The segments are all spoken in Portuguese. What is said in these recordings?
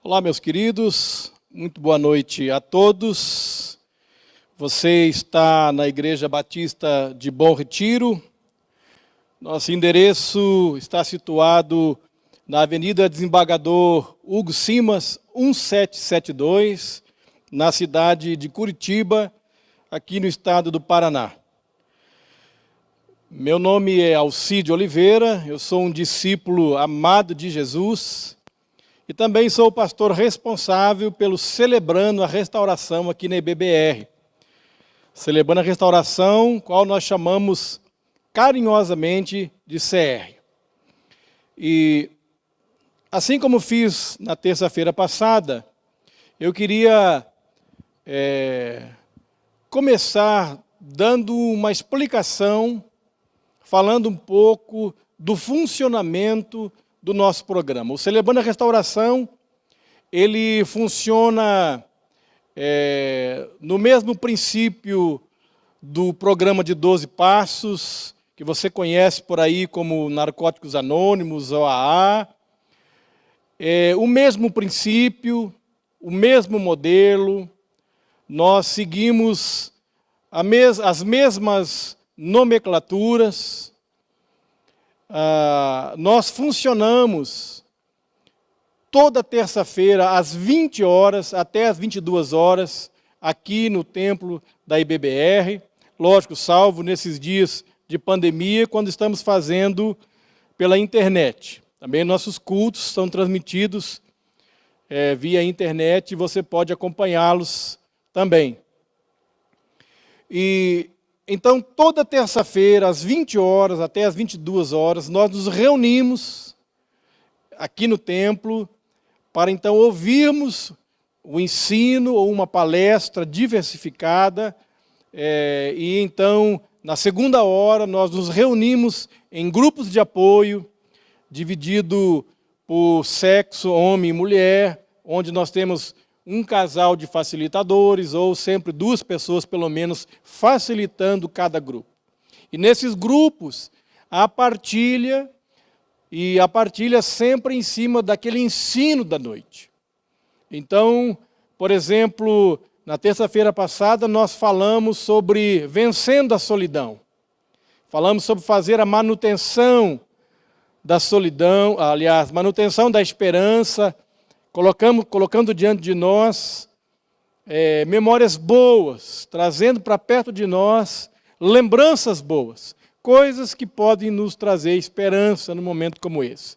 Olá, meus queridos, muito boa noite a todos. Você está na Igreja Batista de Bom Retiro. Nosso endereço está situado na Avenida Desembargador Hugo Simas, 1772, na cidade de Curitiba, aqui no estado do Paraná. Meu nome é Alcide Oliveira, eu sou um discípulo amado de Jesus e também sou o pastor responsável pelo Celebrando a Restauração aqui na IBBR. Celebrando a Restauração, qual nós chamamos carinhosamente de CR. E assim como fiz na terça-feira passada, eu queria começar dando uma explicação, falando um pouco do funcionamento do nosso programa. O Celebrando a Restauração, ele funciona no mesmo princípio do programa de 12 Passos, que você conhece por aí como Narcóticos Anônimos, OAA. O mesmo princípio, o mesmo modelo, nós seguimos as mesmas nomenclaturas. Nós funcionamos toda terça-feira às 20 horas até às 22 horas aqui no templo da IBBR, lógico, salvo nesses dias de pandemia, quando estamos fazendo pela internet. Também nossos cultos são transmitidos via internet e você pode acompanhá-los também. Então, toda terça-feira, às 20 horas até às 22 horas, nós nos reunimos aqui no templo para então ouvirmos o ensino ou uma palestra diversificada. E então, na segunda hora, nós nos reunimos em grupos de apoio, dividido por sexo, homem e mulher, onde nós temos um casal de facilitadores, ou sempre duas pessoas, pelo menos, facilitando cada grupo. E nesses grupos, a partilha sempre em cima daquele ensino da noite. Então, por exemplo, na terça-feira passada, nós falamos sobre vencendo a solidão. Falamos sobre fazer a manutenção da solidão, aliás, manutenção da esperança, colocando diante de nós memórias boas, trazendo para perto de nós lembranças boas, coisas que podem nos trazer esperança num momento como esse.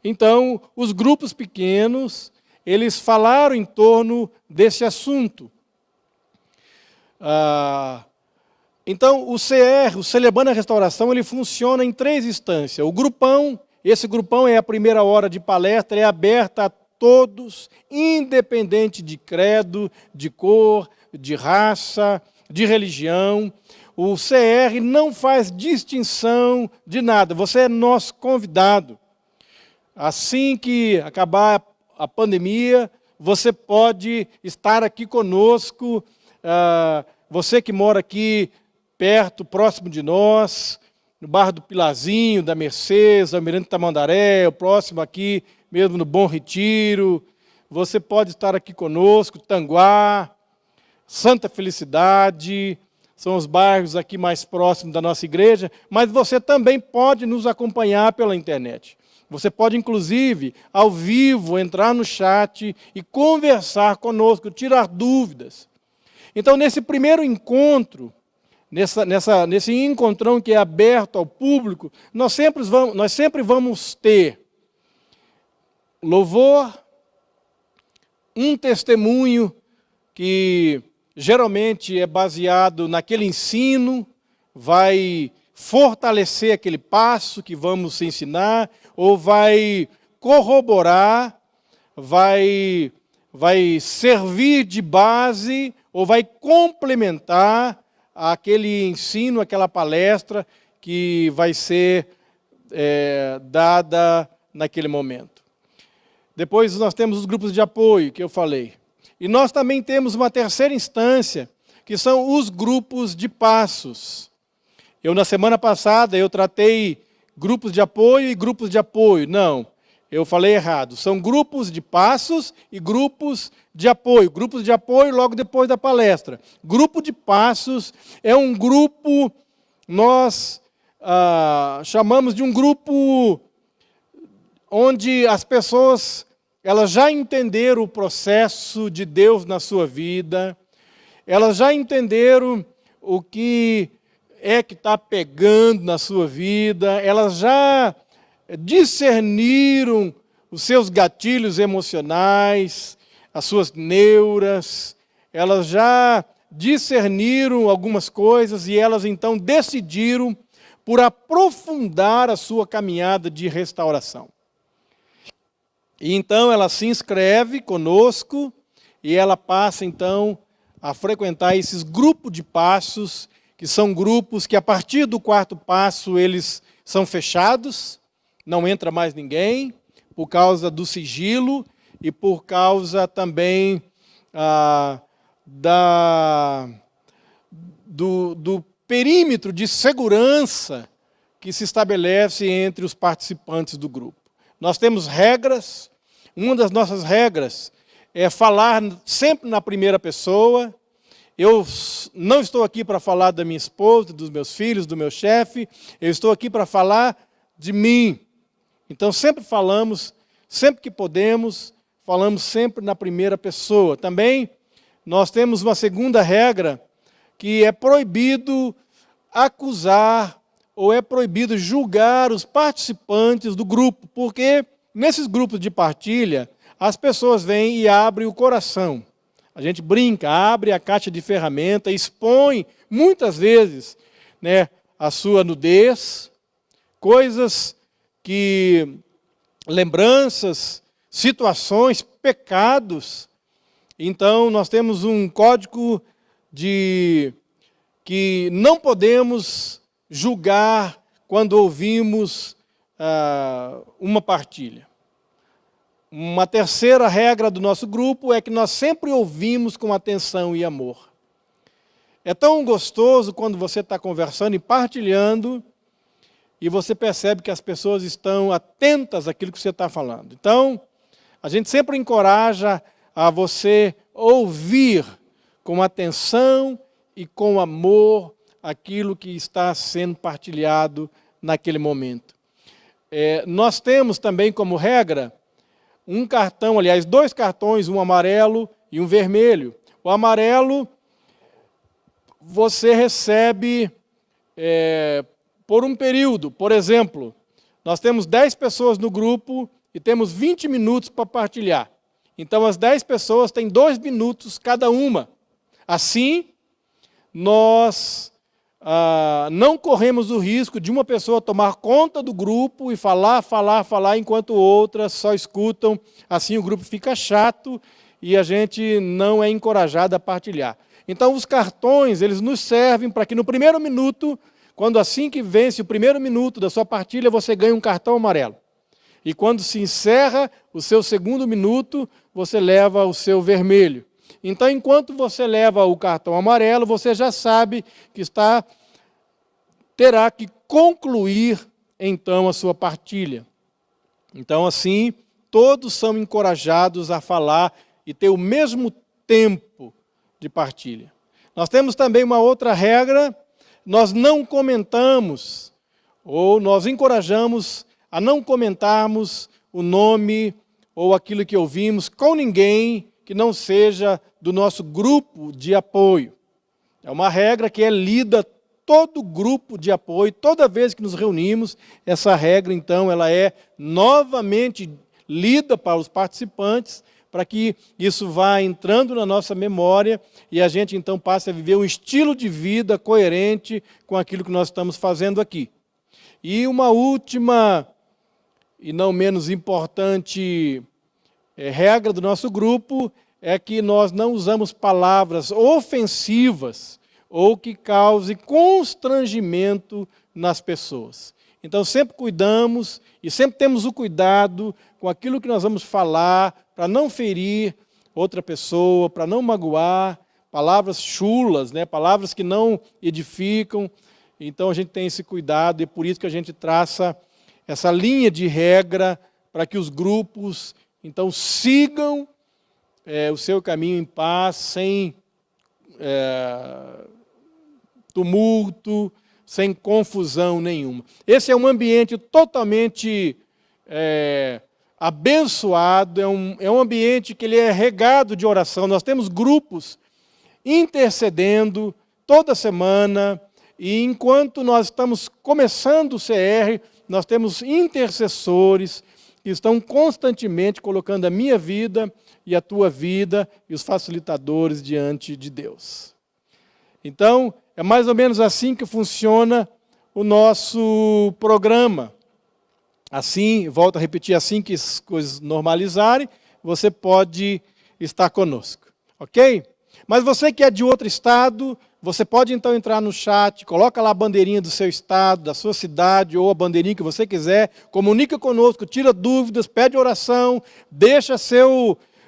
Então, os grupos pequenos, eles falaram em torno desse assunto. Então, o CR, o Celebrando a Restauração, ele funciona em 3 instâncias. O grupão, esse grupão é a primeira hora de palestra, é aberta a todos, independente de credo, de cor, de raça, de religião. O CR não faz distinção de nada, você é nosso convidado. Assim que acabar a pandemia, você pode estar aqui conosco, você que mora aqui perto, próximo de nós, no bairro do Pilarzinho, da Mercedes, Almirante Tamandaré, o próximo aqui, mesmo no Bom Retiro, você pode estar aqui conosco, Tanguá, Santa Felicidade, são os bairros aqui mais próximos da nossa igreja, mas você também pode nos acompanhar pela internet. Você pode, inclusive, ao vivo, entrar no chat e conversar conosco, tirar dúvidas. Então, nesse primeiro encontro, nesse encontrão que é aberto ao público, nós sempre vamos ter louvor, um testemunho que geralmente é baseado naquele ensino, vai fortalecer aquele passo que vamos ensinar, ou vai corroborar, vai servir de base, ou vai complementar aquele ensino, aquela palestra que vai ser dada naquele momento. Depois nós temos os grupos de apoio, que eu falei. E nós também temos uma terceira instância, que são os grupos de passos. Na semana passada, eu tratei grupos de apoio e grupos de apoio. Não, Eu falei errado. São grupos de passos e grupos de apoio. Grupos de apoio logo depois da palestra. Grupo de passos é um grupo, nós chamamos de um grupo onde as pessoas elas já entenderam o processo de Deus na sua vida, elas já entenderam o que é que está pegando na sua vida, elas já discerniram os seus gatilhos emocionais, as suas neuras, elas já discerniram algumas coisas e elas então decidiram por aprofundar a sua caminhada de restauração. E então ela se inscreve conosco e ela passa então a frequentar esses grupos de passos, que são grupos que a partir do 4º passo eles são fechados, não entra mais ninguém, por causa do sigilo e por causa também do perímetro de segurança que se estabelece entre os participantes do grupo. Nós temos regras, uma das nossas regras é falar sempre na primeira pessoa. Eu não estou aqui para falar da minha esposa, dos meus filhos, do meu chefe, eu estou aqui para falar de mim. Então sempre falamos, sempre que podemos, falamos sempre na primeira pessoa. Também nós temos uma segunda regra, que é proibido acusar ou é proibido julgar os participantes do grupo, porque nesses grupos de partilha, as pessoas vêm e abrem o coração. A gente brinca, abre a caixa de ferramenta, expõe muitas vezes, né, a sua nudez, coisas que, lembranças, situações, pecados. Então nós temos um código que não podemos julgar quando ouvimos uma partilha. Uma terceira regra do nosso grupo é que nós sempre ouvimos com atenção e amor. É tão gostoso quando você está conversando e partilhando e você percebe que as pessoas estão atentas àquilo que você está falando. Então, a gente sempre encoraja a você ouvir com atenção e com amor aquilo que está sendo partilhado naquele momento. Nós temos também como regra um cartão, aliás, 2 cartões, um amarelo e um vermelho. O amarelo você recebe por um período. Por exemplo, nós temos 10 pessoas no grupo e temos 20 minutos para partilhar. Então, as 10 pessoas têm 2 minutos cada uma. Assim, nós não corremos o risco de uma pessoa tomar conta do grupo e falar, enquanto outras só escutam. Assim o grupo fica chato e a gente não é encorajado a partilhar. Então os cartões, eles nos servem para que no primeiro minuto, quando assim que vence o primeiro minuto da sua partilha, você ganha um cartão amarelo. E quando se encerra o seu segundo minuto, você leva o seu vermelho. Então, enquanto você leva o cartão amarelo, você já sabe que terá que concluir, então, a sua partilha. Então, assim, todos são encorajados a falar e ter o mesmo tempo de partilha. Nós temos também uma outra regra, nós não comentamos, ou nós encorajamos a não comentarmos o nome ou aquilo que ouvimos com ninguém que não seja do nosso grupo de apoio. É uma regra que é lida todo grupo de apoio, toda vez que nos reunimos, essa regra, então, ela é novamente lida para os participantes, para que isso vá entrando na nossa memória e a gente, então, passe a viver um estilo de vida coerente com aquilo que nós estamos fazendo aqui. E uma última, e não menos importante, regra do nosso grupo é que nós não usamos palavras ofensivas ou que cause constrangimento nas pessoas. Então sempre cuidamos e sempre temos o cuidado com aquilo que nós vamos falar para não ferir outra pessoa, para não magoar, palavras chulas, né? Palavras que não edificam. Então a gente tem esse cuidado e é por isso que a gente traça essa linha de regra para que os grupos, então, sigam o seu caminho em paz, sem tumulto, sem confusão nenhuma. Esse é um ambiente totalmente abençoado, é um ambiente que ele é regado de oração. Nós temos grupos intercedendo toda semana, e enquanto nós estamos começando o CR, nós temos intercessores que estão constantemente colocando a minha vida e a tua vida e os facilitadores diante de Deus. Então, é mais ou menos assim que funciona o nosso programa. Assim, volto a repetir, assim que as coisas normalizarem, você pode estar conosco, ok? Mas você que é de outro estado, você pode então entrar no chat, coloca lá a bandeirinha do seu estado, da sua cidade, ou a bandeirinha que você quiser, comunica conosco, tira dúvidas, pede oração, deixa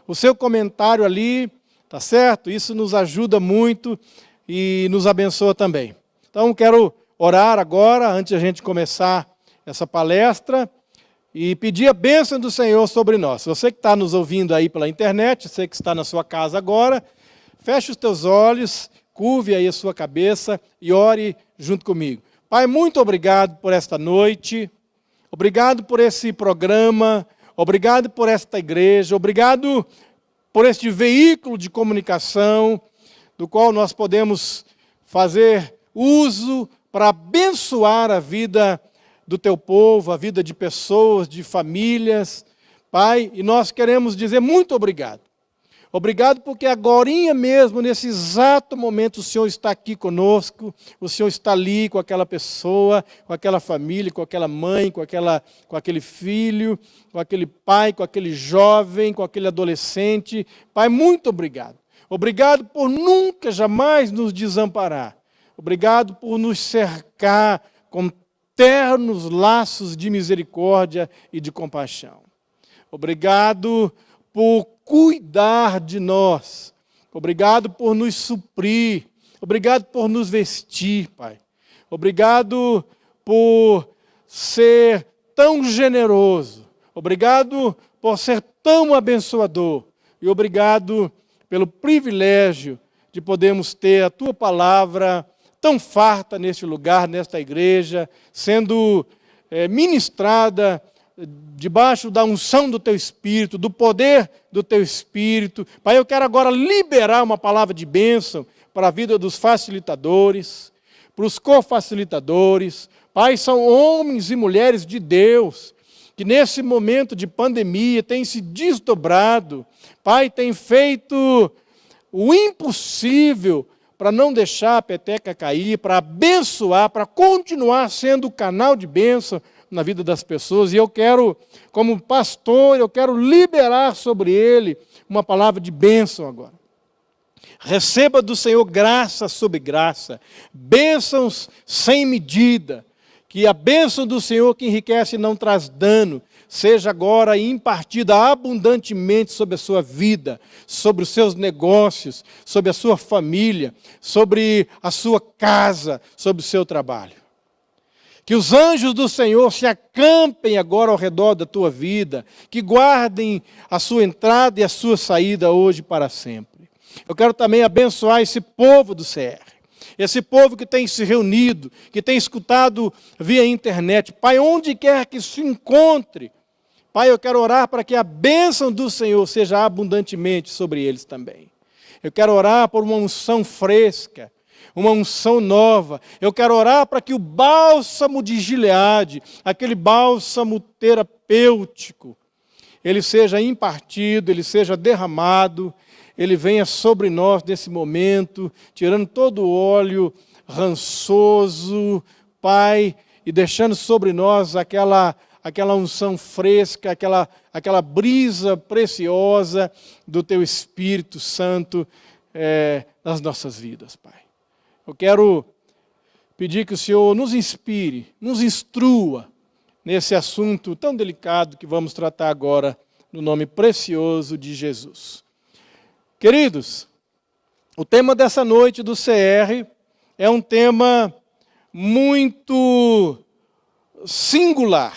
o seu comentário ali, tá certo? Isso nos ajuda muito e nos abençoa também. Então, quero orar agora, antes de a gente começar essa palestra, e pedir a bênção do Senhor sobre nós. Você que está nos ouvindo aí pela internet, você que está na sua casa agora, feche os teus olhos, curve aí a sua cabeça e ore junto comigo. Pai, muito obrigado por esta noite, obrigado por esse programa, obrigado por esta igreja, obrigado por este veículo de comunicação, do qual nós podemos fazer uso para abençoar a vida do teu povo, a vida de pessoas, de famílias, Pai, e nós queremos dizer muito obrigado. Obrigado porque agorinha mesmo, nesse exato momento, o Senhor está aqui conosco, o Senhor está ali com aquela pessoa, com aquela família, com aquela mãe, com aquele filho, com aquele pai, com aquele jovem, com aquele adolescente. Pai, muito obrigado. Obrigado por nunca, jamais nos desamparar. Obrigado por nos cercar com ternos laços de misericórdia e de compaixão. Obrigado por cuidar de nós. Obrigado por nos suprir. Obrigado por nos vestir, Pai. Obrigado por ser tão generoso. Obrigado por ser tão abençoador. E obrigado pelo privilégio de podermos ter a Tua palavra tão farta neste lugar, nesta igreja, sendo ministrada debaixo da unção do Teu Espírito, do poder do Teu Espírito. Pai, eu quero agora liberar uma palavra de bênção para a vida dos facilitadores, para os cofacilitadores. Pai, são homens e mulheres de Deus, que nesse momento de pandemia têm se desdobrado. Pai, têm feito o impossível para não deixar a peteca cair, para abençoar, para continuar sendo o canal de bênção na vida das pessoas. E eu quero, como pastor, eu quero liberar sobre ele uma palavra de bênção agora. Receba do Senhor graça sobre graça, bênçãos sem medida, que a bênção do Senhor que enriquece e não traz dano, seja agora impartida abundantemente sobre a sua vida, sobre os seus negócios, sobre a sua família, sobre a sua casa, sobre o seu trabalho. Que os anjos do Senhor se acampem agora ao redor da tua vida, que guardem a sua entrada e a sua saída hoje para sempre. Eu quero também abençoar esse povo do CR. Esse povo que tem se reunido, que tem escutado via internet. Pai, onde quer que se encontre, Pai, eu quero orar para que a bênção do Senhor seja abundantemente sobre eles também. Eu quero orar por uma unção fresca, uma unção nova. Eu quero orar para que o bálsamo de Gileade, aquele bálsamo terapêutico, ele seja impartido, ele seja derramado, ele venha sobre nós nesse momento, tirando todo o óleo rançoso, Pai, e deixando sobre nós aquela unção fresca, aquela brisa preciosa do Teu Espírito Santo nas nossas vidas, Pai. Eu quero pedir que o Senhor nos inspire, nos instrua nesse assunto tão delicado que vamos tratar agora, no nome precioso de Jesus. Queridos, o tema dessa noite do CR é um tema muito singular.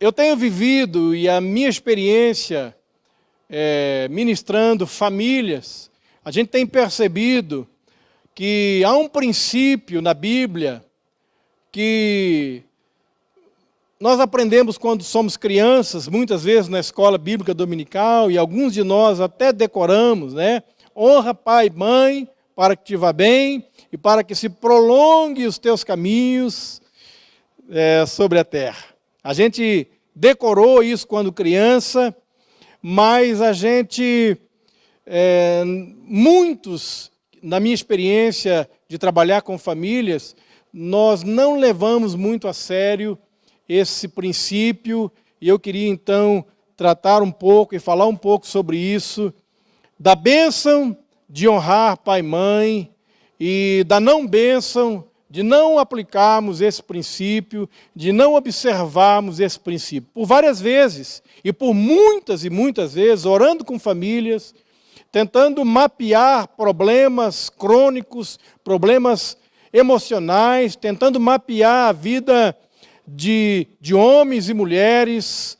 Eu tenho vivido, e a minha experiência ministrando famílias, a gente tem percebido que há um princípio na Bíblia que nós aprendemos quando somos crianças, muitas vezes na escola bíblica dominical, e alguns de nós até decoramos, né? Honra pai e mãe, para que te vá bem, e para que se prolongue os teus caminhos sobre a terra. A gente decorou isso quando criança, mas a gente, muitos, na minha experiência de trabalhar com famílias, nós não levamos muito a sério esse princípio, e eu queria então tratar um pouco e falar um pouco sobre isso, da bênção de honrar pai e mãe, e da não bênção de não aplicarmos esse princípio, de não observarmos esse princípio. Por várias vezes, e por muitas e muitas vezes, orando com famílias, tentando mapear problemas crônicos, problemas emocionais, tentando mapear a vida de homens e mulheres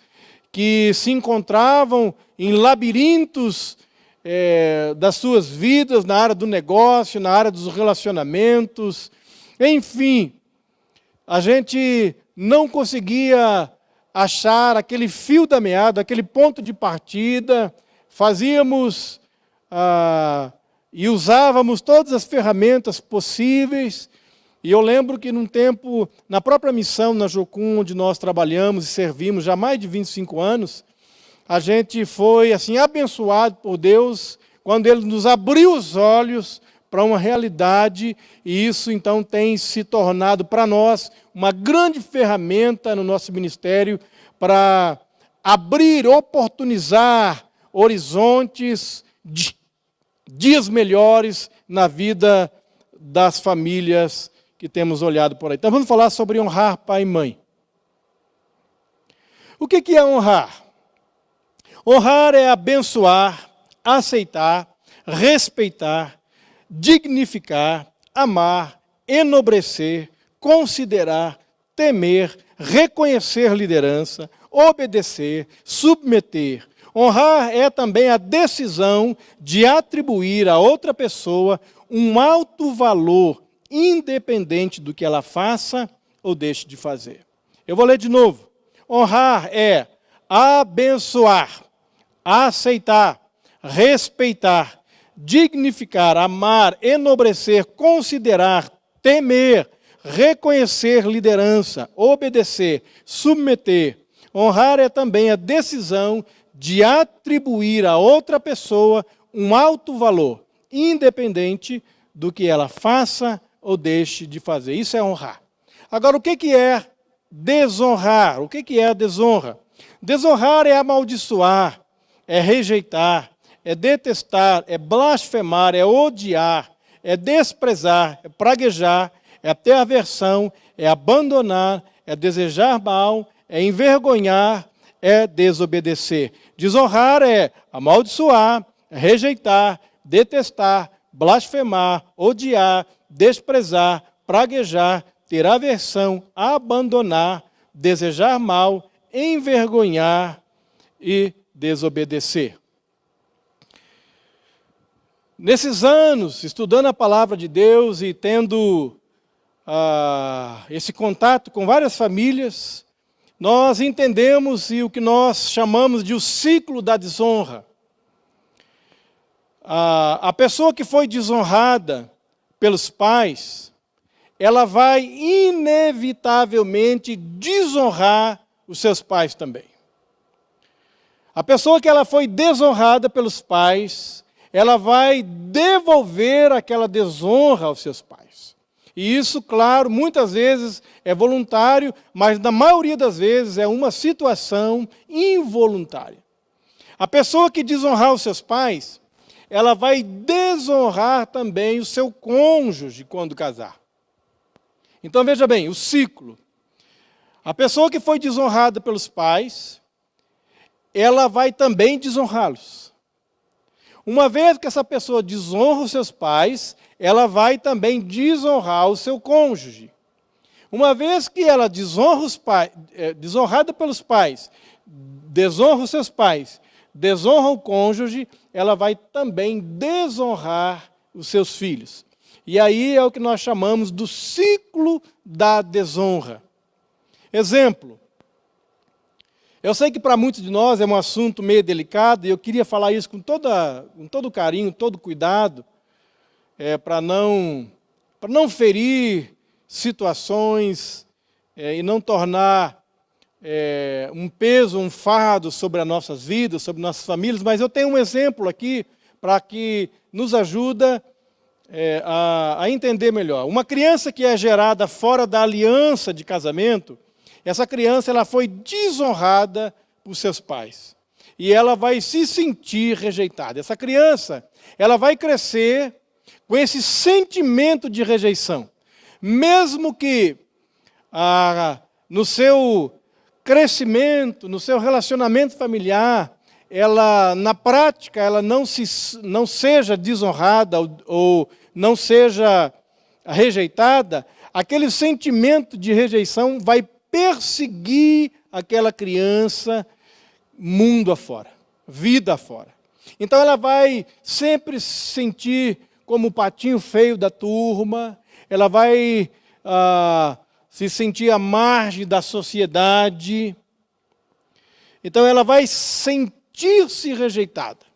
que se encontravam em labirintos das suas vidas, na área do negócio, na área dos relacionamentos. Enfim, a gente não conseguia achar aquele fio da meada, aquele ponto de partida. Fazíamos e usávamos todas as ferramentas possíveis. E eu lembro que num tempo, na própria missão, na Jocum, onde nós trabalhamos e servimos já há mais de 25 anos, a gente foi assim abençoado por Deus quando Ele nos abriu os olhos para uma realidade, e isso então tem se tornado para nós uma grande ferramenta no nosso ministério para abrir, oportunizar horizontes, dias melhores na vida das famílias que temos olhado por aí. Então vamos falar sobre honrar pai e mãe. O que é honrar? Honrar é abençoar, aceitar, respeitar, dignificar, amar, enobrecer, considerar, temer, reconhecer liderança, obedecer, submeter. Honrar é também a decisão de atribuir a outra pessoa um alto valor, independente do que ela faça ou deixe de fazer. Eu vou ler de novo. Honrar é abençoar, aceitar, respeitar, dignificar, amar, enobrecer, considerar, temer, reconhecer liderança, obedecer, submeter. Honrar é também a decisão de atribuir a outra pessoa um alto valor, independente do que ela faça ou deixe de fazer. Isso é honrar. Agora, o que é desonrar? O que é a desonra? Desonrar é amaldiçoar, é rejeitar, é detestar, é blasfemar, é odiar, é desprezar, é praguejar, é ter aversão, é abandonar, é desejar mal, é envergonhar, é desobedecer. Desonrar é amaldiçoar, é rejeitar, detestar, blasfemar, odiar, desprezar, praguejar, ter aversão, abandonar, desejar mal, envergonhar e desobedecer. Nesses anos, estudando a palavra de Deus e tendo esse contato com várias famílias, nós entendemos o que nós chamamos de o ciclo da desonra. A pessoa que foi desonrada pelos pais, ela vai inevitavelmente desonrar os seus pais também. A pessoa que ela foi desonrada pelos pais, ela vai devolver aquela desonra aos seus pais. E isso, claro, muitas vezes é voluntário, mas na maioria das vezes é uma situação involuntária. A pessoa que desonrar os seus pais, ela vai desonrar também o seu cônjuge quando casar. Então veja bem, o ciclo. A pessoa que foi desonrada pelos pais, ela vai também desonrá-los. Uma vez que essa pessoa desonra os seus pais, ela vai também desonrar o seu cônjuge. Uma vez que ela desonra os pais, desonrada pelos pais, desonra os seus pais, desonra o cônjuge, ela vai também desonrar os seus filhos. E aí é o que nós chamamos do ciclo da desonra. Exemplo. Eu sei que para muitos de nós é um assunto meio delicado, e eu queria falar isso com todo carinho, todo cuidado, para não ferir situações e não tornar um peso, um fardo sobre as nossas vidas, sobre nossas famílias, mas eu tenho um exemplo aqui para que nos ajuda a entender melhor. Uma criança que é gerada fora da aliança de casamento, essa criança ela foi desonrada por seus pais. E ela vai se sentir rejeitada. Essa criança ela vai crescer com esse sentimento de rejeição. Mesmo que no seu crescimento, no seu relacionamento familiar, ela, na prática, ela não seja desonrada ou não seja rejeitada, aquele sentimento de rejeição vai perseguir aquela criança mundo afora, vida afora. Então ela vai sempre se sentir como o patinho feio da turma, ela vai se sentir à margem da sociedade. Então ela vai sentir-se rejeitada.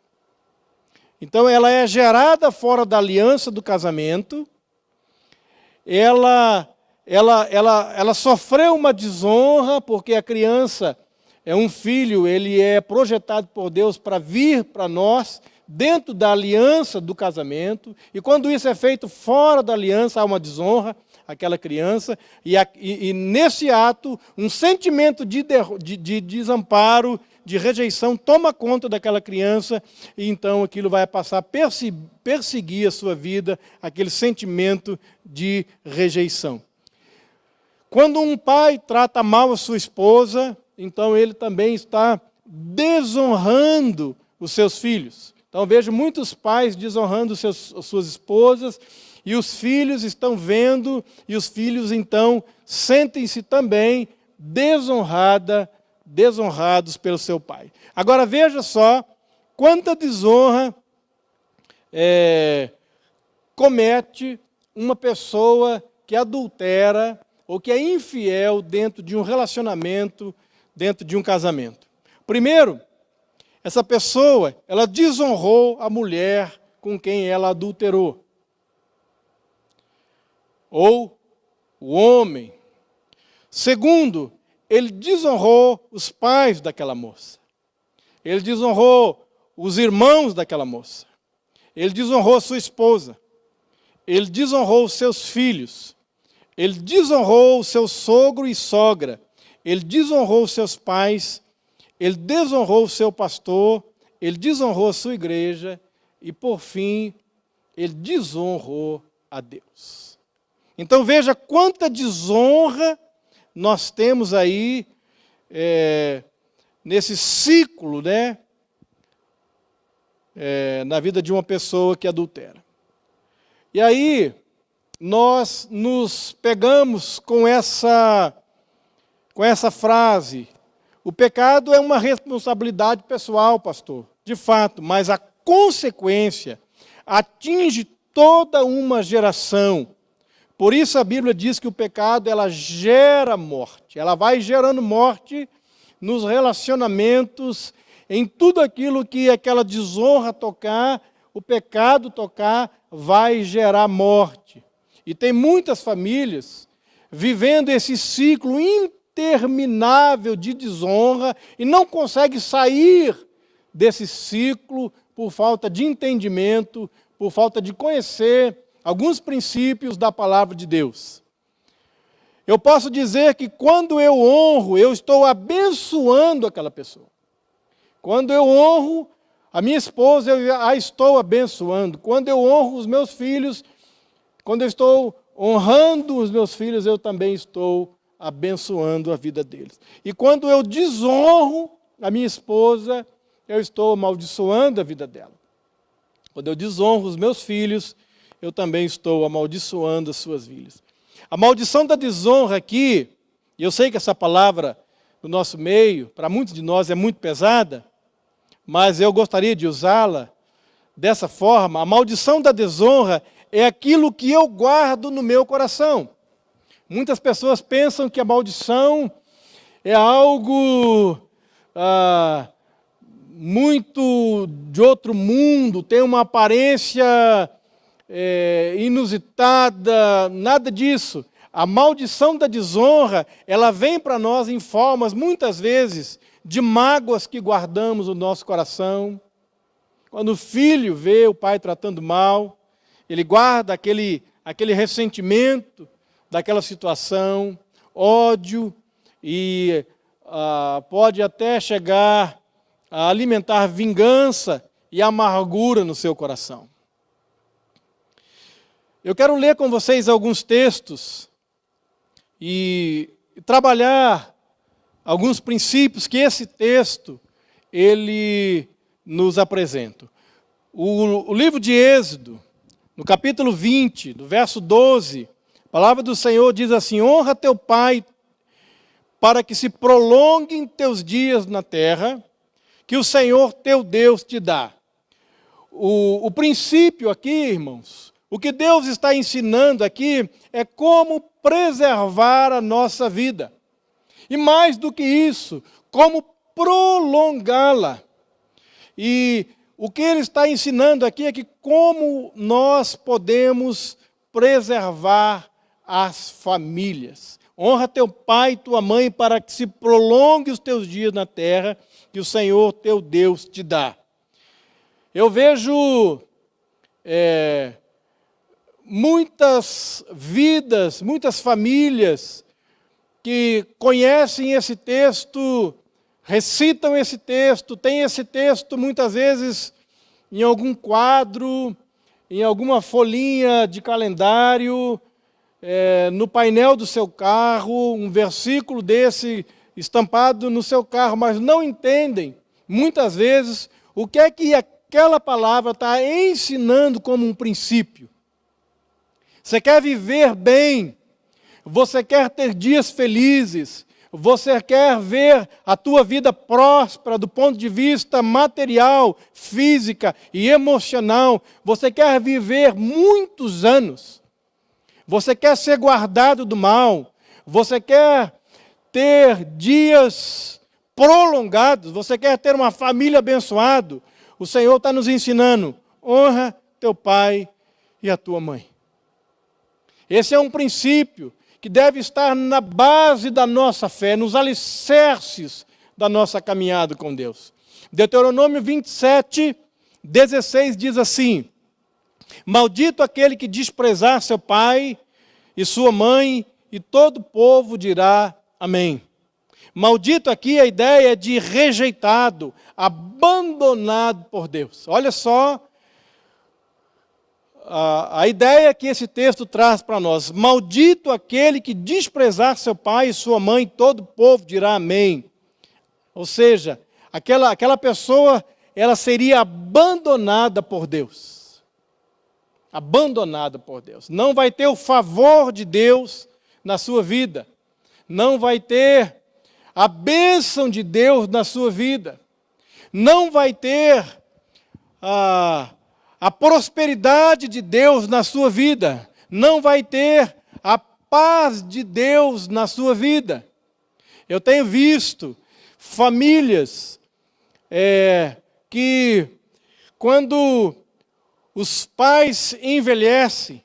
Então ela é gerada fora da aliança do casamento, ela sofreu uma desonra, porque a criança é um filho, ele é projetado por Deus para vir para nós, dentro da aliança do casamento, e quando isso é feito fora da aliança, há uma desonra àquela criança, e nesse ato, um sentimento de desamparo, de rejeição, toma conta daquela criança, e então aquilo vai passar a perseguir a sua vida, aquele sentimento de rejeição. Quando um pai trata mal a sua esposa, então ele também está desonrando os seus filhos. Então vejo muitos pais desonrando as suas esposas, e os filhos estão vendo, e os filhos então sentem-se também desonrados pelo seu pai. Agora veja só quanta desonra comete uma pessoa que adultera ou que é infiel dentro de um relacionamento, dentro de um casamento. Primeiro, essa pessoa, ela desonrou a mulher com quem ela adulterou. Ou o homem. Segundo, ele desonrou os pais daquela moça. Ele desonrou os irmãos daquela moça. Ele desonrou sua esposa. Ele desonrou os seus filhos. Ele desonrou o seu sogro e sogra. Ele desonrou os seus pais. Ele desonrou o seu pastor. Ele desonrou a sua igreja. E, por fim, ele desonrou a Deus. Então, veja quanta desonra nós temos aí nesse ciclo, né? Na vida de uma pessoa que adultera. E aí, nós nos pegamos com essa frase: o pecado é uma responsabilidade pessoal, pastor, de fato, mas a consequência atinge toda uma geração. Por isso a Bíblia diz que o pecado, ela gera morte, ela vai gerando morte nos relacionamentos, em tudo aquilo que aquela desonra tocar, o pecado tocar, vai gerar morte. E tem muitas famílias vivendo esse ciclo interminável de desonra e não conseguem sair desse ciclo por falta de entendimento, por falta de conhecer alguns princípios da palavra de Deus. Eu posso dizer que quando eu honro, eu estou abençoando aquela pessoa. Quando eu honro a minha esposa, eu a estou abençoando. Quando eu honro os meus filhos, quando eu estou honrando os meus filhos, eu também estou abençoando a vida deles. E quando eu desonro a minha esposa, eu estou amaldiçoando a vida dela. Quando eu desonro os meus filhos, eu também estou amaldiçoando as suas vidas. A maldição da desonra aqui, e eu sei que essa palavra no nosso meio, para muitos de nós é muito pesada, mas eu gostaria de usá-la dessa forma. A maldição da desonra é aquilo que eu guardo no meu coração. Muitas pessoas pensam que a maldição é algo muito de outro mundo, tem uma aparência inusitada, nada disso. A maldição da desonra, ela vem para nós em formas, muitas vezes, de mágoas que guardamos no nosso coração. Quando o filho vê o pai tratando mal, ele guarda aquele ressentimento daquela situação, ódio, e pode até chegar a alimentar vingança e amargura no seu coração. Eu quero ler com vocês alguns textos e trabalhar alguns princípios que esse texto ele nos apresenta. O livro de Êxodo, no capítulo 20, do verso 12, a palavra do Senhor diz assim: honra teu pai para que se prolonguem teus dias na terra, que o Senhor teu Deus te dá. O princípio aqui, irmãos, o que Deus está ensinando aqui é como preservar a nossa vida. E mais do que isso, como prolongá-la. E o que ele está ensinando aqui é que como nós podemos preservar as famílias. Honra teu pai e tua mãe para que se prolongue os teus dias na terra que o Senhor teu Deus te dá. Eu vejo muitas vidas, muitas famílias que conhecem esse texto, recitam esse texto, têm esse texto muitas vezes em algum quadro, em alguma folhinha de calendário, no painel do seu carro, um versículo desse estampado no seu carro, mas não entendem, muitas vezes, o que é que aquela palavra está ensinando como um princípio. Você quer viver bem, você quer ter dias felizes, você quer ver a tua vida próspera do ponto de vista material, física e emocional, você quer viver muitos anos, você quer ser guardado do mal, você quer ter dias prolongados, você quer ter uma família abençoada, o Senhor está nos ensinando: honra teu pai e a tua mãe. Esse é um princípio que deve estar na base da nossa fé, nos alicerces da nossa caminhada com Deus. Deuteronômio 27, 16 diz assim: maldito aquele que desprezar seu pai e sua mãe, e todo o povo dirá amém. Maldito aqui a ideia de rejeitado, abandonado por Deus. Olha só a ideia que esse texto traz para nós. Maldito aquele que desprezar seu pai e sua mãe, todo o povo dirá amém. Ou seja, aquela pessoa, ela seria abandonada por Deus. Abandonada por Deus. Não vai ter o favor de Deus na sua vida. Não vai ter a bênção de Deus na sua vida. Não vai ter a prosperidade de Deus na sua vida. Não vai ter a paz de Deus na sua vida. Eu tenho visto famílias que, quando os pais envelhecem,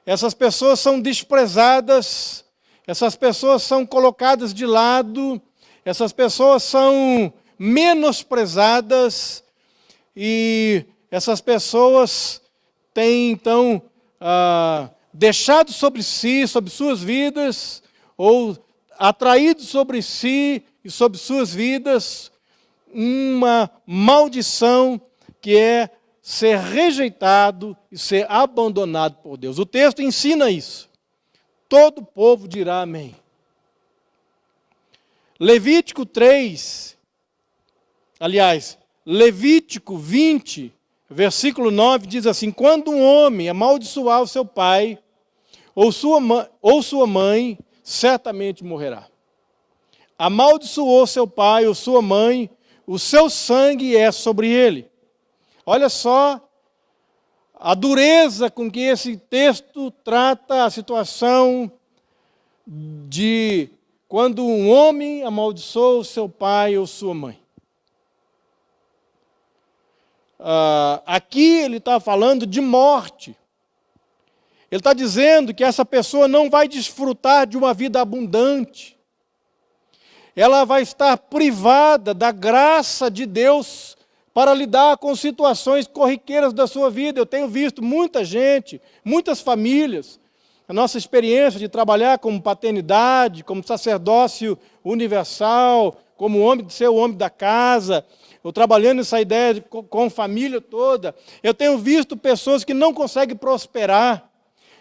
essas pessoas são desprezadas, essas pessoas são colocadas de lado, essas pessoas são menosprezadas, e essas pessoas têm, então, deixado sobre si, sobre suas vidas, ou atraído sobre si e sobre suas vidas, uma maldição que é ser rejeitado e ser abandonado por Deus. O texto ensina isso. Todo o povo dirá amém. Levítico 3, aliás, Levítico 20, versículo 9, diz assim: quando um homem amaldiçoar o seu pai, ou sua mãe certamente morrerá. Amaldiçoou seu pai ou sua mãe, o seu sangue é sobre ele. Olha só a dureza com que esse texto trata a situação de quando um homem amaldiçoa o seu pai ou sua mãe. Aqui ele está falando de morte. Ele está dizendo que essa pessoa não vai desfrutar de uma vida abundante. Ela vai estar privada da graça de Deus para lidar com situações corriqueiras da sua vida. Eu tenho visto muita gente, muitas famílias, a nossa experiência de trabalhar como paternidade, como sacerdócio universal, como homem, ser o homem da casa, eu trabalhando essa ideia com família toda, eu tenho visto pessoas que não conseguem prosperar.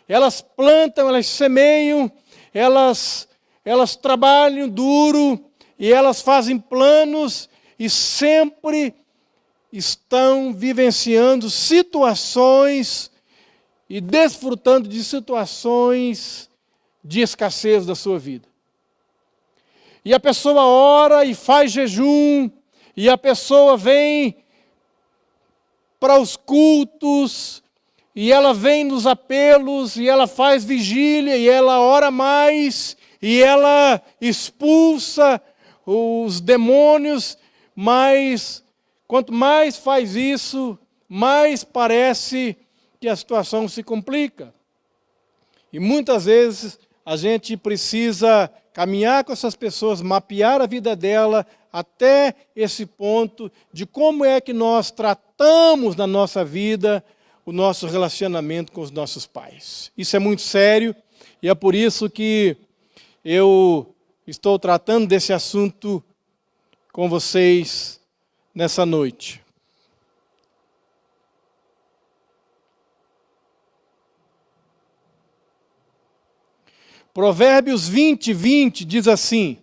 Elas plantam, elas semeiam, elas trabalham duro e elas fazem planos e sempre estão vivenciando situações e desfrutando de situações de escassez da sua vida. E a pessoa ora e faz jejum, e a pessoa vem para os cultos, e ela vem nos apelos, e ela faz vigília, e ela ora mais, e ela expulsa os demônios, mas quanto mais faz isso, mais parece que a situação se complica. E muitas vezes a gente precisa caminhar com essas pessoas, mapear a vida dela até esse ponto de como é que nós tratamos na nossa vida o nosso relacionamento com os nossos pais. Isso é muito sério e é por isso que eu estou tratando desse assunto com vocês nessa noite. Provérbios 20 diz assim: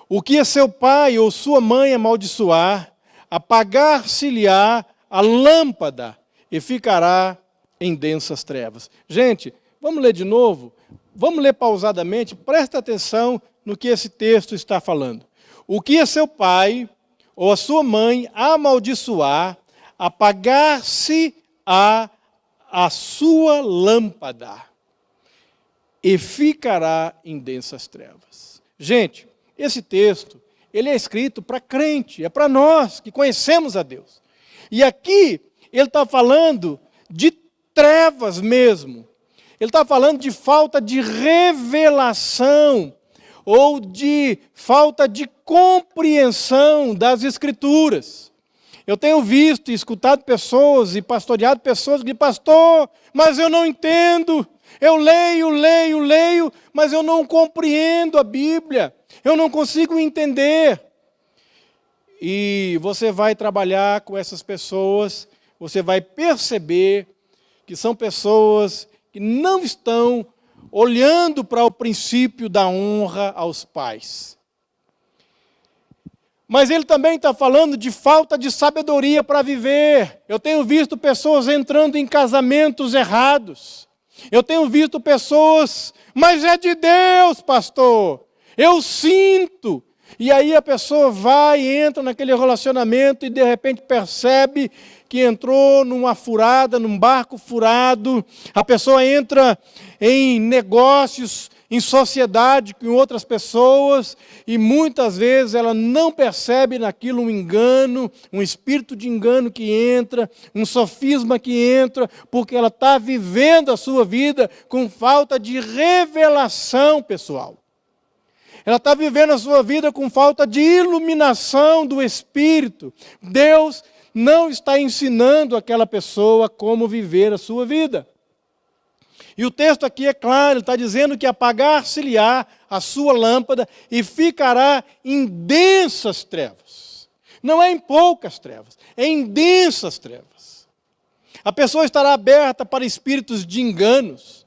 o que é seu pai ou sua mãe amaldiçoar, apagar-se-lhe-á a lâmpada e ficará em densas trevas. Gente, vamos ler de novo? Vamos ler pausadamente, presta atenção no que esse texto está falando. O que é seu pai ou a sua mãe amaldiçoar, apagar-se-á a sua lâmpada e ficará em densas trevas. Gente, esse texto, ele é escrito para crente, é para nós que conhecemos a Deus. E aqui, ele está falando de trevas mesmo. Ele está falando de falta de revelação ou de falta de compreensão das Escrituras. Eu tenho visto e escutado pessoas e pastoreado pessoas que dizem: pastor, mas eu não entendo. Eu leio, mas eu não compreendo a Bíblia. Eu não consigo entender. E você vai trabalhar com essas pessoas, você vai perceber que são pessoas que não estão olhando para o princípio da honra aos pais. Mas ele também está falando de falta de sabedoria para viver. Eu tenho visto pessoas entrando em casamentos errados. Eu tenho visto pessoas, mas é de Deus, pastor. Eu sinto. E aí a pessoa vai e entra naquele relacionamento e de repente percebe que entrou numa furada, num barco furado. A pessoa entra em negócios, em sociedade com outras pessoas e muitas vezes ela não percebe naquilo um engano, um espírito de engano que entra, um sofisma que entra, porque ela está vivendo a sua vida com falta de revelação pessoal. Ela está vivendo a sua vida com falta de iluminação do Espírito. Deus não está ensinando aquela pessoa como viver a sua vida. E o texto aqui é claro, ele está dizendo que apagar-se-lhe-á a sua lâmpada e ficará em densas trevas. Não é em poucas trevas, é em densas trevas. A pessoa estará aberta para espíritos de enganos,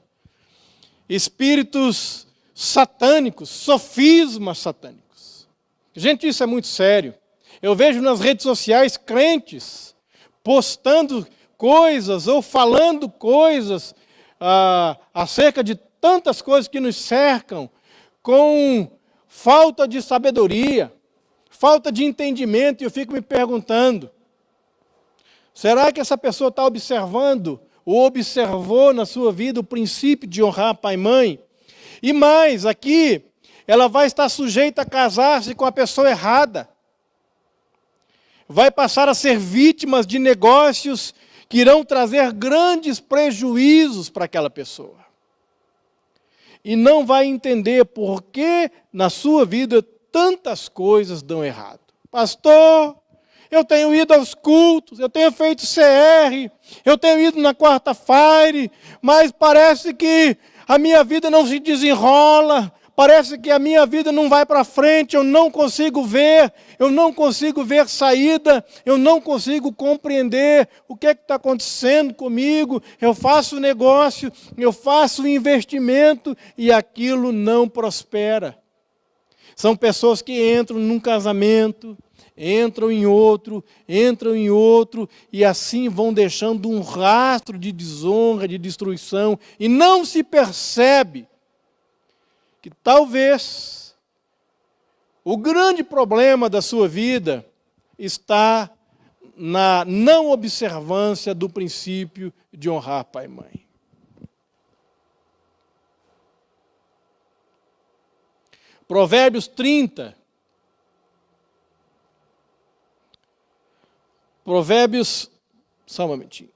espíritos satânicos, sofismas satânicos. Gente, isso é muito sério. Eu vejo nas redes sociais crentes postando coisas ou falando coisas acerca de tantas coisas que nos cercam, com falta de sabedoria, falta de entendimento, e eu fico me perguntando, será que essa pessoa está observando, ou observou na sua vida o princípio de honrar pai e mãe? E mais, aqui, ela vai estar sujeita a casar-se com a pessoa errada. Vai passar a ser vítima de negócios que irão trazer grandes prejuízos para aquela pessoa. E não vai entender por que na sua vida tantas coisas dão errado. Pastor, eu tenho ido aos cultos, eu tenho feito CR, eu tenho ido na quarta-feira, mas parece que a minha vida não se desenrola, parece que a minha vida não vai para frente, eu não consigo ver saída, eu não consigo compreender o que está acontecendo comigo, eu faço negócio, eu faço investimento e aquilo não prospera. São pessoas que entram num casamento, entram em outro, e assim vão deixando um rastro de desonra, de destruição, e não se percebe que talvez o grande problema da sua vida está na não observância do princípio de honrar pai e mãe. Provérbios 30. Só um momentinho.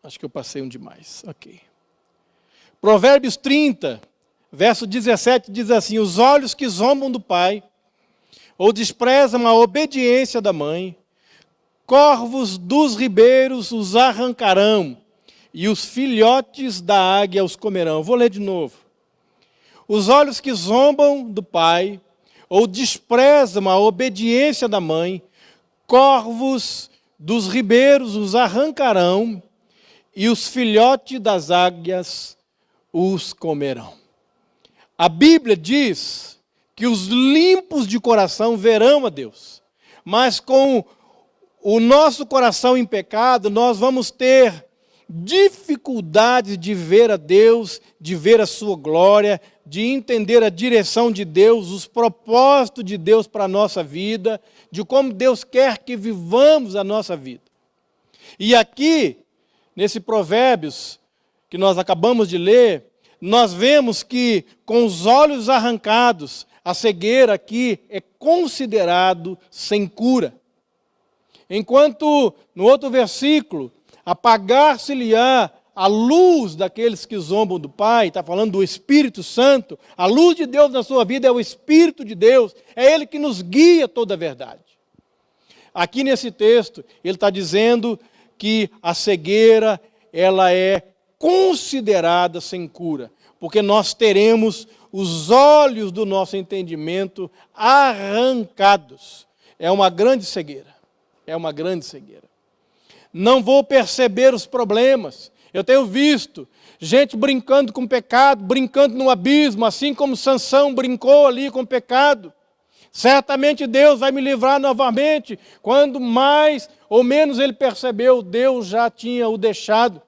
Acho que eu passei um demais. Ok. Provérbios 30, verso 17, diz assim: os olhos que zombam do pai, ou desprezam a obediência da mãe, corvos dos ribeiros os arrancarão, e os filhotes da águia os comerão. Vou ler de novo. Os olhos que zombam do pai, ou desprezam a obediência da mãe, corvos dos ribeiros os arrancarão, e os filhotes das águias os comerão. A Bíblia diz que os limpos de coração verão a Deus, mas com o nosso coração em pecado, nós vamos ter dificuldade de ver a Deus, de ver a sua glória, de entender a direção de Deus, os propósitos de Deus para a nossa vida, de como Deus quer que vivamos a nossa vida. E aqui, nesse Provérbios que nós acabamos de ler, nós vemos que com os olhos arrancados, a cegueira aqui é considerado sem cura. Enquanto no outro versículo, apagar-se-lhe-á a luz daqueles que zombam do Pai, está falando do Espírito Santo, a luz de Deus na sua vida é o Espírito de Deus, é Ele que nos guia toda a verdade. Aqui nesse texto, ele está dizendo que a cegueira, ela é considerada sem cura, porque nós teremos os olhos do nosso entendimento arrancados. É uma grande cegueira, é uma grande cegueira. Não vou perceber os problemas. Eu tenho visto gente brincando com o pecado, brincando no abismo, assim como Sansão brincou ali com o pecado. Certamente Deus vai me livrar novamente. Quando mais ou menos ele percebeu, Deus já tinha o deixado.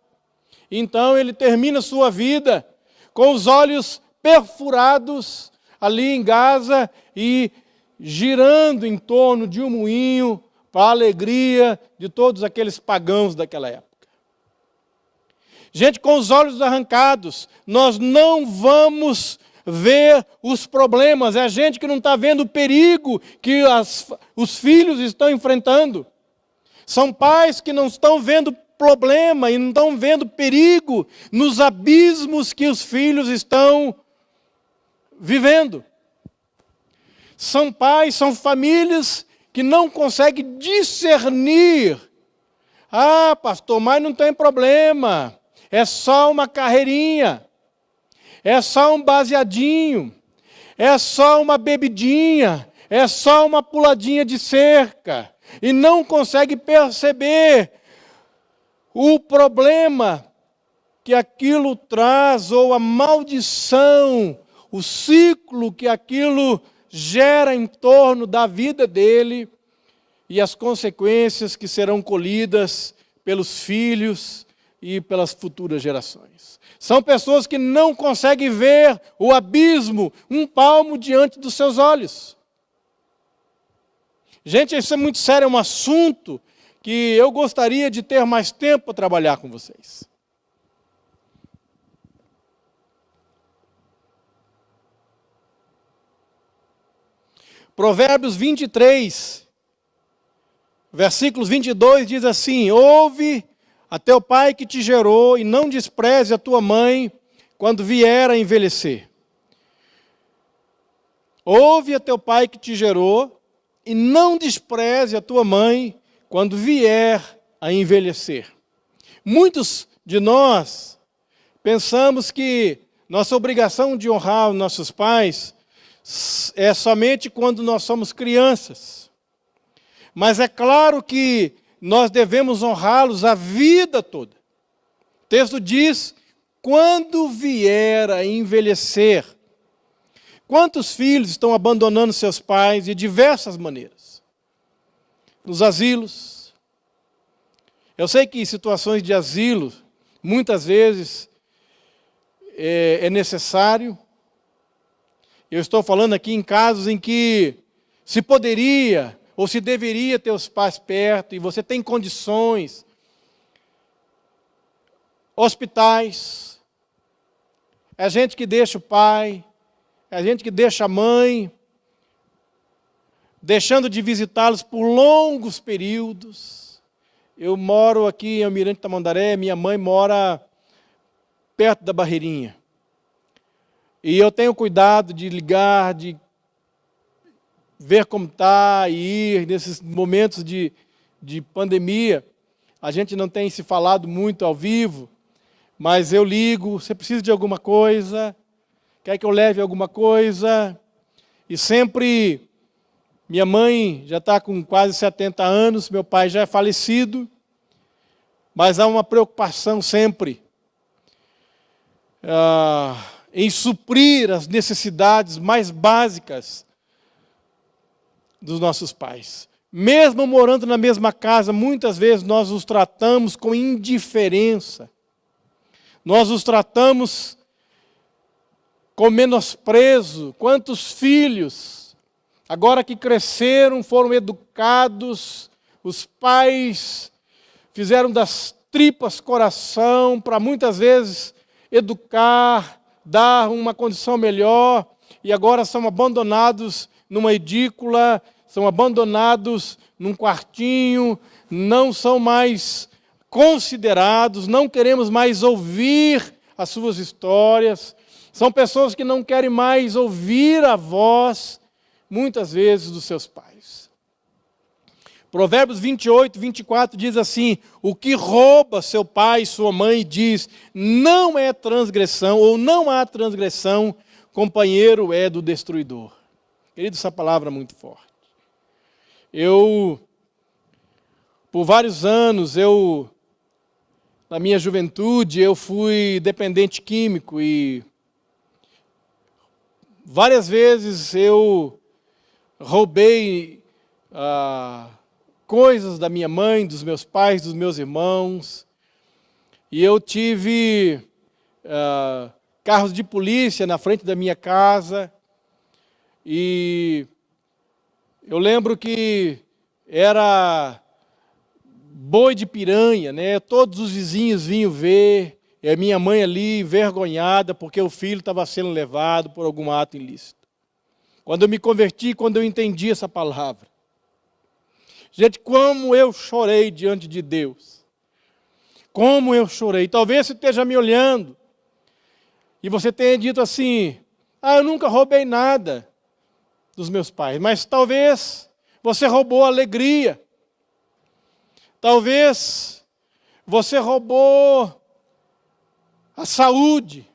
Então ele termina sua vida com os olhos perfurados ali em Gaza e girando em torno de um moinho para a alegria de todos aqueles pagãos daquela época. Gente com os olhos arrancados, nós não vamos ver os problemas, é a gente que não está vendo o perigo que os filhos estão enfrentando. São pais que não estão vendo problema e não estão vendo perigo nos abismos que os filhos estão vivendo. São pais, são famílias que não conseguem discernir. Ah, pastor, mas não tem problema, é só uma carreirinha, é só um baseadinho, é só uma bebidinha, é só uma puladinha de cerca, e não consegue perceber o problema que aquilo traz, ou a maldição, o ciclo que aquilo gera em torno da vida dele, e as consequências que serão colhidas pelos filhos e pelas futuras gerações. São pessoas que não conseguem ver o abismo, um palmo diante dos seus olhos. Gente, isso é muito sério, é um assunto que eu gostaria de ter mais tempo para trabalhar com vocês. Provérbios 23, versículos 22 diz assim: ouve a teu pai que te gerou e não despreze a tua mãe quando vier a envelhecer. Ouve a teu pai que te gerou e não despreze a tua mãe quando vier a envelhecer. Muitos de nós pensamos que nossa obrigação de honrar os nossos pais é somente quando nós somos crianças. Mas é claro que nós devemos honrá-los a vida toda. O texto diz, quando vier a envelhecer. Quantos filhos estão abandonando seus pais de diversas maneiras? Nos asilos. Eu sei que em situações de asilo, muitas vezes é necessário. Eu estou falando aqui em casos em que se poderia ou se deveria ter os pais perto e você tem condições. Hospitais. É gente que deixa o pai. É gente que deixa a mãe, deixando de visitá-los por longos períodos. Eu moro aqui em Almirante Tamandaré, minha mãe mora perto da Barreirinha. E eu tenho cuidado de ligar, de ver como está e ir nesses momentos de pandemia. A gente não tem se falado muito ao vivo, mas eu ligo, você precisa de alguma coisa? Quer que eu leve alguma coisa? E sempre, minha mãe já está com quase 70 anos, meu pai já é falecido, mas há uma preocupação sempre em suprir as necessidades mais básicas dos nossos pais. Mesmo morando na mesma casa, muitas vezes nós os tratamos com indiferença. Nós os tratamos com menosprezo. Quantos filhos, agora que cresceram, foram educados, os pais fizeram das tripas coração para muitas vezes educar, dar uma condição melhor, e agora são abandonados numa edícula, são abandonados num quartinho, não são mais considerados, não queremos mais ouvir as suas histórias. São pessoas que não querem mais ouvir a voz, muitas vezes, dos seus pais. Provérbios 28, 24 diz assim: o que rouba seu pai e sua mãe diz, não é transgressão, ou não há transgressão, companheiro é do destruidor. Querido, essa palavra é muito forte. Por vários anos, na minha juventude, eu fui dependente químico e várias vezes eu roubei coisas da minha mãe, dos meus pais, dos meus irmãos. E eu tive carros de polícia na frente da minha casa. E eu lembro que era boi de piranha, né? Todos os vizinhos vinham ver. E a minha mãe ali, envergonhada, porque o filho estava sendo levado por algum ato ilícito. Quando eu me converti, quando eu entendi essa palavra. Gente, como eu chorei diante de Deus. Como eu chorei. Talvez você esteja me olhando e você tenha dito assim, eu nunca roubei nada dos meus pais. Mas talvez você roubou a alegria. Talvez você roubou a saúde.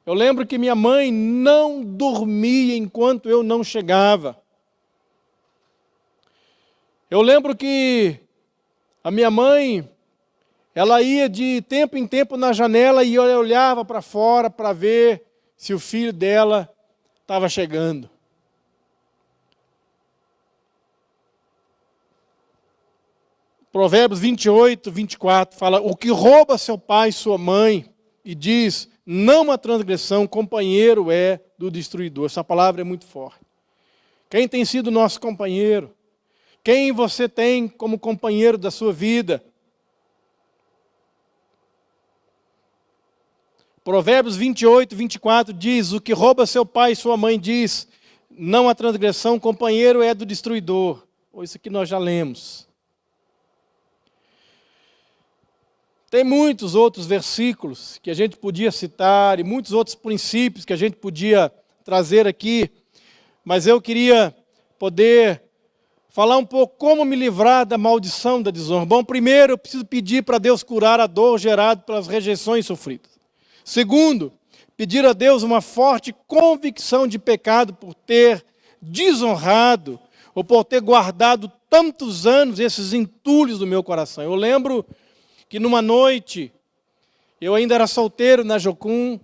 Eu lembro que minha mãe não dormia enquanto eu não chegava. Eu lembro que a minha mãe, ela ia de tempo em tempo na janela e eu olhava para fora para ver se o filho dela estava chegando. Provérbios 28, 24 fala, o que rouba seu pai e sua mãe e diz, não a transgressão, companheiro é do destruidor. Essa palavra é muito forte. Quem tem sido nosso companheiro? Quem você tem como companheiro da sua vida? Provérbios 28, 24 diz: o que rouba seu pai e sua mãe diz, não a transgressão, companheiro é do destruidor. Isso aqui nós já lemos. Tem muitos outros versículos que a gente podia citar e muitos outros princípios que a gente podia trazer aqui, mas eu queria poder falar um pouco como me livrar da maldição da desonra. Bom, primeiro eu preciso pedir para Deus curar a dor gerada pelas rejeições sofridas. Segundo, pedir a Deus uma forte convicção de pecado por ter desonrado ou por ter guardado tantos anos esses entulhos do meu coração. Eu lembro que numa noite, eu ainda era solteiro na Jocum,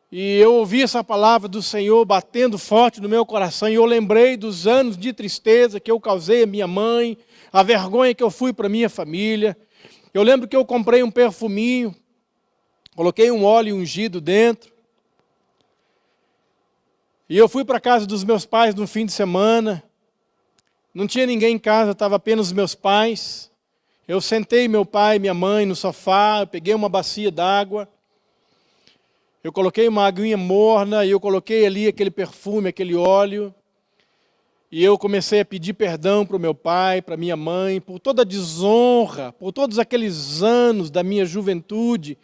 e eu ouvi essa palavra do Senhor batendo forte no meu coração, e eu lembrei dos anos de tristeza que eu causei à minha mãe, a vergonha que eu fui para a minha família. Eu lembro que eu comprei um perfuminho, coloquei um óleo ungido dentro, e eu fui para a casa dos meus pais no fim de semana. Não tinha ninguém em casa, estava apenas os meus pais. Eu sentei meu pai e minha mãe no sofá, eu peguei uma bacia d'água, eu coloquei uma aguinha morna e eu coloquei ali aquele perfume, aquele óleo, e eu comecei a pedir perdão para o meu pai, para a minha mãe, por toda a desonra, por todos aqueles anos da minha juventude,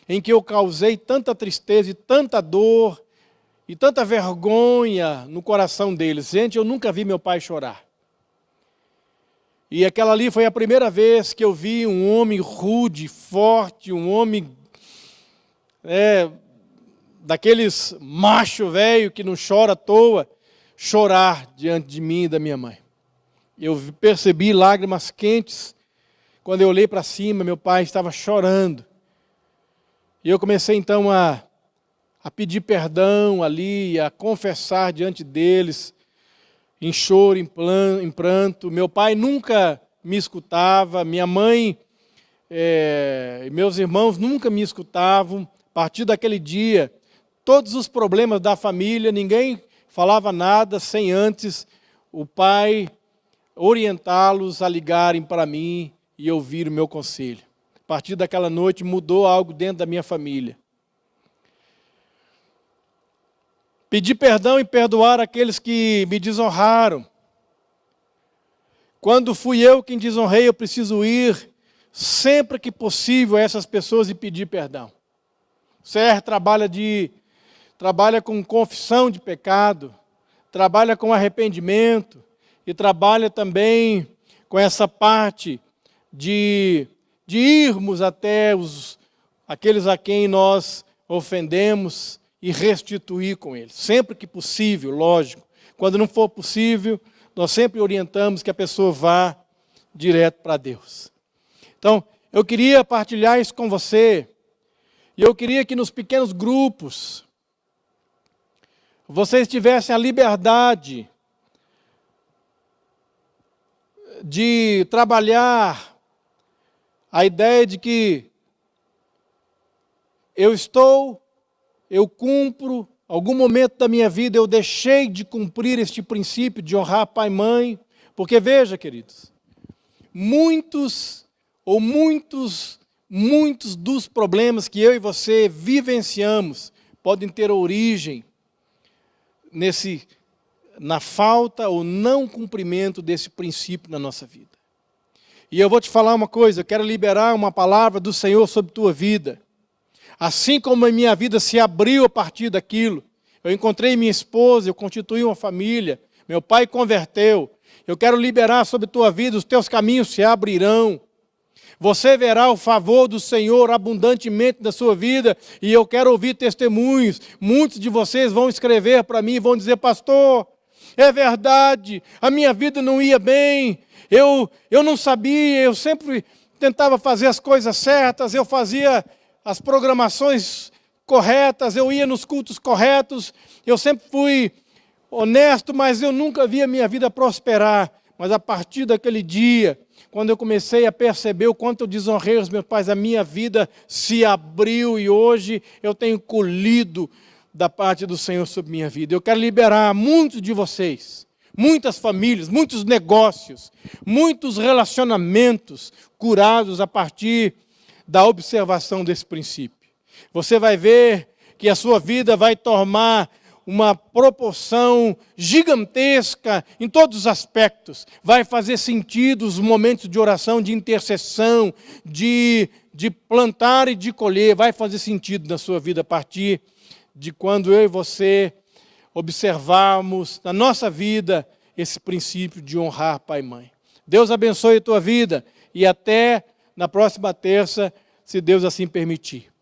em que eu causei tanta tristeza e tanta dor e tanta vergonha no coração deles. Gente, eu nunca vi meu pai chorar. E aquela ali foi a primeira vez que eu vi um homem rude, forte, um homem daqueles macho velho que não chora à toa, chorar diante de mim e da minha mãe. Eu percebi lágrimas quentes. Quando eu olhei para cima, meu pai estava chorando. E eu comecei então a pedir perdão ali, a confessar diante deles, em choro, em pranto. Meu pai nunca me escutava, minha mãe e meus irmãos nunca me escutavam. A partir daquele dia, todos os problemas da família, ninguém falava nada sem antes o pai orientá-los a ligarem para mim e ouvir o meu conselho. A partir daquela noite mudou algo dentro da minha família. Pedir perdão e perdoar aqueles que me desonraram. Quando fui eu quem desonrei, eu preciso ir sempre que possível a essas pessoas e pedir perdão. O CR trabalha com confissão de pecado, trabalha com arrependimento e trabalha também com essa parte de irmos até aqueles a quem nós ofendemos e restituir com eles. Sempre que possível, lógico. Quando não for possível, nós sempre orientamos que a pessoa vá direto para Deus. Então, eu queria partilhar isso com você, e eu queria que nos pequenos grupos, vocês tivessem a liberdade de trabalhar a ideia de que eu cumpro, algum momento da minha vida eu deixei de cumprir este princípio de honrar pai e mãe, porque veja, queridos, muitos dos problemas que eu e você vivenciamos podem ter origem na falta ou não cumprimento desse princípio na nossa vida. E eu vou te falar uma coisa, eu quero liberar uma palavra do Senhor sobre tua vida. Assim como a minha vida se abriu a partir daquilo, eu encontrei minha esposa, eu constituí uma família, meu pai converteu. Eu quero liberar sobre tua vida, os teus caminhos se abrirão. Você verá o favor do Senhor abundantemente na sua vida, e eu quero ouvir testemunhos. Muitos de vocês vão escrever para mim e vão dizer: pastor, é verdade, a minha vida não ia bem, eu não sabia, eu sempre tentava fazer as coisas certas, eu fazia as programações corretas, eu ia nos cultos corretos, eu sempre fui honesto, mas eu nunca vi a minha vida prosperar. Mas a partir daquele dia, quando eu comecei a perceber o quanto eu desonrei os meus pais, a minha vida se abriu e hoje eu tenho colhido da parte do Senhor sobre minha vida. Eu quero liberar muitos de vocês, muitas famílias, muitos negócios, muitos relacionamentos curados a partir da observação desse princípio. Você vai ver que a sua vida vai tomar uma proporção gigantesca em todos os aspectos. Vai fazer sentido os momentos de oração, de intercessão, de plantar e de colher. Vai fazer sentido na sua vida a partir de quando eu e você observarmos na nossa vida esse princípio de honrar pai e mãe. Deus abençoe a tua vida e até na próxima terça, se Deus assim permitir.